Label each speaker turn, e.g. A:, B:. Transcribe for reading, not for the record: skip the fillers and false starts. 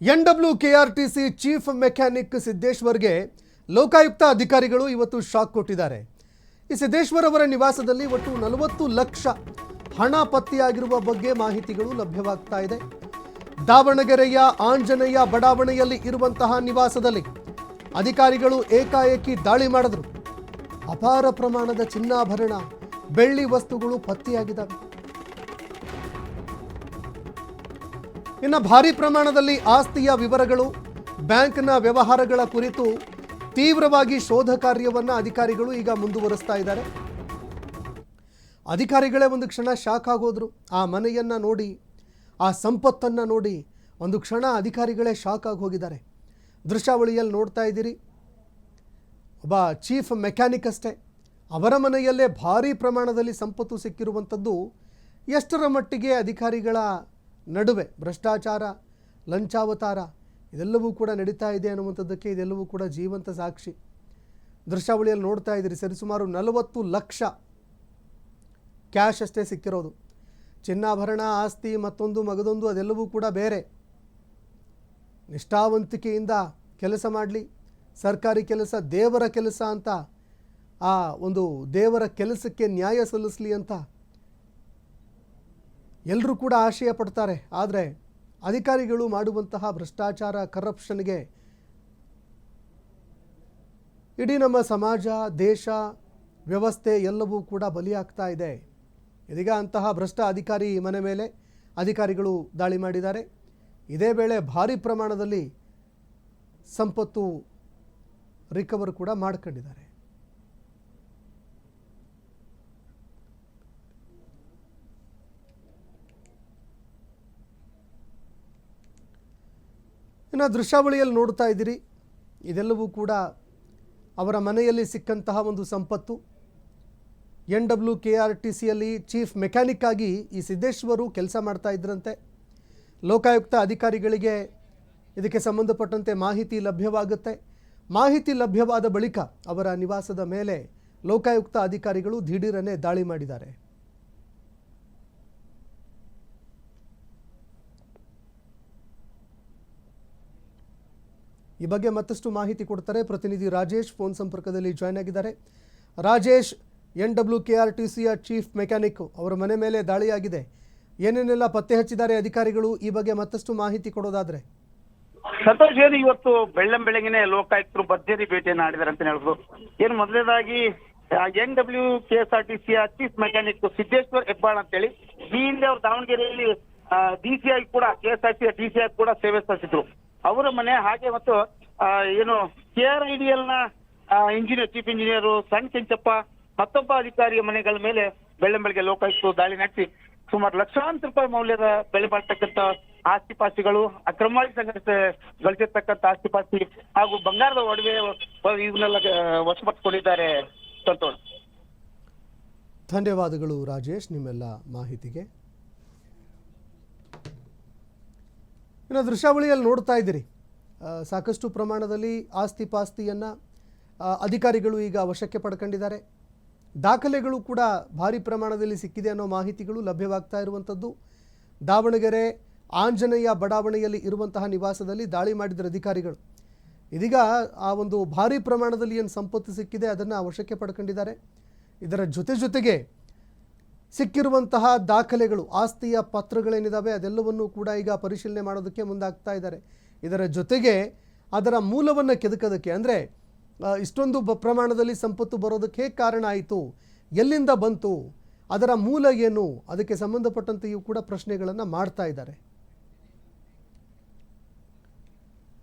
A: NWKRTC chief mechanic ಸಿದ್ದೇಶ್ವರ್ಗೆ Lokayukta ಅಧಿಕಾರಿಗಳು ಇವತ್ತು shock ಕೊಟ್ಟಿದ್ದಾರೆ. ಈ ಸಿದ್ದೇಶ್ವರ್ ಅವರ ನಿವಾಸದಲ್ಲಿ ಒಟ್ಟು 40 ಲಕ್ಷ ಹಣ ಪತ್ತೆಯಾಗಿರುವ ಬಗ್ಗೆ ಮಾಹಿತಿಗಳು ಲಭ್ಯವಾಗ್ತಾ ಇದೆ. ದಾವಣಗೆರೆಯ ಆಂಜನೇಯ ಬಡಾವಣೆಯಲ್ಲಿ ಇರುವಂತಹ ನಿವಾಸದಲ್ಲಿ ಅಧಿಕಾರಿಗಳು ಏಕಾಏಕಿ ದಾಳಿ ಮಾಡಿದ್ರು. ಅಪಾರ ಪ್ರಮಾಣದ ಚಿನ್ನಾಭರಣ, ಬೆಳ್ಳಿ ವಸ್ತುಗಳು ಪತ್ತೆಯಾಗಿದ್ದಾವೆ. ಇನ್ನು ಭಾರಿ ಪ್ರಮಾಣದಲ್ಲಿ ಆಸ್ತಿಯ ವಿವರಗಳು, ಬ್ಯಾಂಕ್ನ ವ್ಯವಹಾರಗಳ ಕುರಿತು ತೀವ್ರವಾಗಿ ಶೋಧ ಕಾರ್ಯವನ್ನು ಅಧಿಕಾರಿಗಳು ಈಗ ಮುಂದುವರಿಸ್ತಾ ಇದ್ದಾರೆ. ಅಧಿಕಾರಿಗಳೇ ಒಂದು ಕ್ಷಣ ಶಾಕ್ ಆಗೋದ್ರು. ಆ ಮನೆಯನ್ನು ನೋಡಿ, ಆ ಸಂಪತ್ತನ್ನು ನೋಡಿ ಒಂದು ಕ್ಷಣ ಅಧಿಕಾರಿಗಳೇ ಶಾಕ್ ಆಗಿ ಹೋಗಿದ್ದಾರೆ. ದೃಶ್ಯಾವಳಿಯಲ್ಲಿ ನೋಡ್ತಾ ಇದ್ದೀರಿ, ಒಬ್ಬ ಚೀಫ್ ಮೆಕ್ಯಾನಿಕ್ ಅಷ್ಟೇ, ಅವರ ಮನೆಯಲ್ಲೇ ಭಾರಿ ಪ್ರಮಾಣದಲ್ಲಿ ಸಂಪತ್ತು ಸಿಕ್ಕಿರುವಂಥದ್ದು ಎಷ್ಟರ ಮಟ್ಟಿಗೆ ಅಧಿಕಾರಿಗಳ ನಡುವೆ ಭ್ರಷ್ಟಾಚಾರ, ಲಂಚಾವತಾರ ಇದೆಲ್ಲವೂ ಕೂಡ ನಡೀತಾ ಇದೆ ಅನ್ನುವಂಥದ್ದಕ್ಕೆ ಇದೆಲ್ಲವೂ ಕೂಡ ಜೀವಂತ ಸಾಕ್ಷಿ. ದೃಶ್ಯಾವಳಿಯಲ್ಲಿ ನೋಡ್ತಾ ಇದ್ದೀರಿ, ಸರಿಸುಮಾರು 40 ಲಕ್ಷ ಕ್ಯಾಶ್ ಅಷ್ಟೇ ಸಿಕ್ಕಿರೋದು. ಚಿನ್ನಾಭರಣ, ಆಸ್ತಿ, ಮತ್ತೊಂದು ಮಗದೊಂದು ಅದೆಲ್ಲವೂ ಕೂಡ ಬೇರೆ. ನಿಷ್ಠಾವಂತಿಕೆಯಿಂದ ಕೆಲಸ ಮಾಡಲಿ, ಸರ್ಕಾರಿ ಕೆಲಸ ದೇವರ ಕೆಲಸ ಅಂತ, ಆ ಒಂದು ದೇವರ ಕೆಲಸಕ್ಕೆ ನ್ಯಾಯ ಸಲ್ಲಿಸಲಿ ಅಂತ ಎಲ್ಲರೂ ಕೂಡ ಆಶಯ ಪಡ್ತಾರೆ. ಆದರೆ ಅಧಿಕಾರಿಗಳು ಮಾಡುವಂತಹ ಭ್ರಷ್ಟಾಚಾರ, ಕರಪ್ಷನ್ಗೆ ಇಡೀ ನಮ್ಮ ಸಮಾಜ, ದೇಶ, ವ್ಯವಸ್ಥೆ ಎಲ್ಲವೂ ಕೂಡ ಬಲಿಯಾಗ್ತಾ ಇದೆ. ಇದೀಗ ಅಂತಹ ಭ್ರಷ್ಟ ಅಧಿಕಾರಿ ಮನೆ ಮೇಲೆ ಅಧಿಕಾರಿಗಳು ದಾಳಿ ಮಾಡಿದ್ದಾರೆ. ಇದೇ ವೇಳೆ ಭಾರಿ ಪ್ರಮಾಣದಲ್ಲಿ ಸಂಪತ್ತು ರಿಕವರ್ ಕೂಡ ಮಾಡ್ಕೊಂಡಿದ್ದಾರೆ. ಇನ್ನು ದೃಶ್ಯಾವಳಿಯಲ್ಲಿ ನೋಡ್ತಾ ಇದ್ದೀರಿ, ಇದೆಲ್ಲವೂ ಕೂಡ ಅವರ ಮನೆಯಲ್ಲಿ ಸಿಕ್ಕಂತಹ ಒಂದು ಸಂಪತ್ತು. NWKRTCಯಲ್ಲಿ ಚೀಫ್ ಮೆಕ್ಯಾನಿಕ್ ಆಗಿ ಈ ಸಿದ್ದೇಶ್ವರು ಕೆಲಸ ಮಾಡ್ತಾ ಇದ್ರಂತೆ. ಲೋಕಾಯುಕ್ತ ಅಧಿಕಾರಿಗಳಿಗೆ ಇದಕ್ಕೆ ಸಂಬಂಧಪಟ್ಟಂತೆ ಮಾಹಿತಿ ಲಭ್ಯವಾಗುತ್ತೆ. ಮಾಹಿತಿ ಲಭ್ಯವಾದ ಬಳಿಕ ಅವರ ನಿವಾಸದ ಮೇಲೆ ಲೋಕಾಯುಕ್ತ ಅಧಿಕಾರಿಗಳು ದಿಢೀರನೆ ದಾಳಿ ಮಾಡಿದ್ದಾರೆ. ಈ ಬಗ್ಗೆ ಮತ್ತಷ್ಟು ಮಾಹಿತಿ ಕೊಡ್ತಾರೆ ಪ್ರತಿನಿಧಿ ರಾಜೇಶ್, ಫೋನ್ ಸಂಪರ್ಕದಲ್ಲಿ ಜಾಯ್ನ್ ಆಗಿದ್ದಾರೆ. ರಾಜೇಶ್, NWKRTCಯ ಚೀಫ್ ಮೆಕ್ಯಾನಿಕ್ ಅವರ ಮನೆ ಮೇಲೆ ದಾಳಿಯಾಗಿದೆ, ಏನೇನೆಲ್ಲ ಪತ್ತೆ ಹಚ್ಚಿದ್ದಾರೆ ಅಧಿಕಾರಿಗಳು, ಈ ಬಗ್ಗೆ ಮತ್ತಷ್ಟು ಮಾಹಿತಿ ಕೊಡೋದಾದ್ರೆ?
B: ಸಂತೋಷ್, ಏನು ಇವತ್ತು ಬೆಳ್ಳಂಬೆಳಗಿನೇ ಲೋಕಾಯುಕ್ತರು ಭರ್ಜರಿ ಭೇಟಿಯನ್ನು ಆಡಿದ್ದಾರೆ ಅಂತ ಹೇಳ್ಬೋದು. ಏನು ಮೊದಲನೇದಾಗಿ NWKRTCಯ ಚೀಫ್ ಮೆಕ್ಯಾನಿಕ್ ಸಿದ್ದೇಶ್ವರ್ ಹೆಬ್ಬಾಳ್ ಅಂತೇಳಿ ಈ ಹಿಂದೆ ಅವರು ದಾವಣಗೆರೆಯಲ್ಲಿ DCI ಕೂಡ KSRTCಯ DCI ಕೂಡ ಸೇವೆ ಸಲ್ಲಿಸಿದ್ರು. ಅವರ ಮನೆ, ಹಾಗೆ ಮತ್ತು ಏನು KRIDL ನ ಇಂಜಿನಿಯರ್, ಚೀಫ್ ಇಂಜಿನಿಯರ್ ಸಣ್ಣ ಕೆಂಚಪ್ಪ ಮತ್ತೊಬ್ಬ ಅಧಿಕಾರಿಯ ಮನೆಗಳ ಮೇಲೆ ಬೆಳ್ಳಂಬೆಳಗ್ಗೆ ಲೋಕಾಯುಕ್ತರು ದಾಳಿ ನಡೆಸಿ ಸುಮಾರು ಲಕ್ಷಾಂತರ ರೂಪಾಯಿ ಮೌಲ್ಯದ ಬೆಲೆ ಬಾಳ್ತಕ್ಕಂಥ ಆಸ್ತಿಪಾಸ್ತಿಗಳು, ಅಕ್ರಮವಾಗಿ ಗಳಿಸಿರ್ತಕ್ಕಂಥ ಆಸ್ತಿಪಾಸ್ತಿ ಹಾಗೂ ಬಂಗಾರದ ಒಡವೆ ಇವನ್ನೆಲ್ಲ ವಶಪಡಿಸಿಕೊಂಡಿದ್ದಾರೆ. ಸಂತೋಷ್,
A: ಧನ್ಯವಾದಗಳು ರಾಜೇಶ್ ನಿಮ್ಮೆಲ್ಲ ಮಾಹಿತಿಗೆ. ಇನ್ನು ದೃಶ್ಯಾವಳಿಯಲ್ಲಿ ನೋಡ್ತಾ ಇದ್ದೀರಿ, ಸಾಕಷ್ಟು ಪ್ರಮಾಣದಲ್ಲಿ ಆಸ್ತಿ ಪಾಸ್ತಿಯನ್ನು ಅಧಿಕಾರಿಗಳು ಈಗ ವಶಕ್ಕೆ ಪಡ್ಕೊಂಡಿದ್ದಾರೆ. ದಾಖಲೆಗಳು ಕೂಡ ಭಾರಿ ಪ್ರಮಾಣದಲ್ಲಿ ಸಿಕ್ಕಿದೆ ಅನ್ನೋ ಮಾಹಿತಿಗಳು ಲಭ್ಯವಾಗ್ತಾ ಇರುವಂಥದ್ದು. ದಾವಣಗೆರೆ ಆಂಜನೇಯ ಬಡಾವಣೆಯಲ್ಲಿ ಇರುವಂತಹ ನಿವಾಸದಲ್ಲಿ ದಾಳಿ ಮಾಡಿದ ಅಧಿಕಾರಿಗಳು ಇದೀಗ ಆ ಒಂದು ಭಾರಿ ಪ್ರಮಾಣದಲ್ಲಿ ಏನು ಸಂಪತ್ತು ಸಿಕ್ಕಿದೆ ಅದನ್ನು ವಶಕ್ಕೆ ಪಡ್ಕೊಂಡಿದ್ದಾರೆ. ಇದರ ಜೊತೆಗೆ ಸಿಕ್ಕಿರುವಂತಹ ದಾಖಲೆಗಳು, ಆಸ್ತಿಯ ಪತ್ರಗಳೇನಿದ್ದಾವೆ ಅದೆಲ್ಲವನ್ನೂ ಕೂಡ ಈಗ ಪರಿಶೀಲನೆ ಮಾಡೋದಕ್ಕೆ ಮುಂದಾಗ್ತಾ ಇದ್ದಾರೆ. ಇದರ ಜೊತೆಗೆ ಅದರ ಮೂಲವನ್ನು ಕೆದಕೋದಕ್ಕೆ, ಅಂದರೆ ಇಷ್ಟೊಂದು ಪ್ರಮಾಣದಲ್ಲಿ ಸಂಪತ್ತು ಬರೋದಕ್ಕೆ ಹೇಗೆ ಕಾರಣ ಆಯಿತು, ಎಲ್ಲಿಂದ ಬಂತು, ಅದರ ಮೂಲ ಏನು, ಅದಕ್ಕೆ ಸಂಬಂಧಪಟ್ಟಂತೆಯೂ ಕೂಡ ಪ್ರಶ್ನೆಗಳನ್ನು ಮಾಡ್ತಾ ಇದ್ದಾರೆ.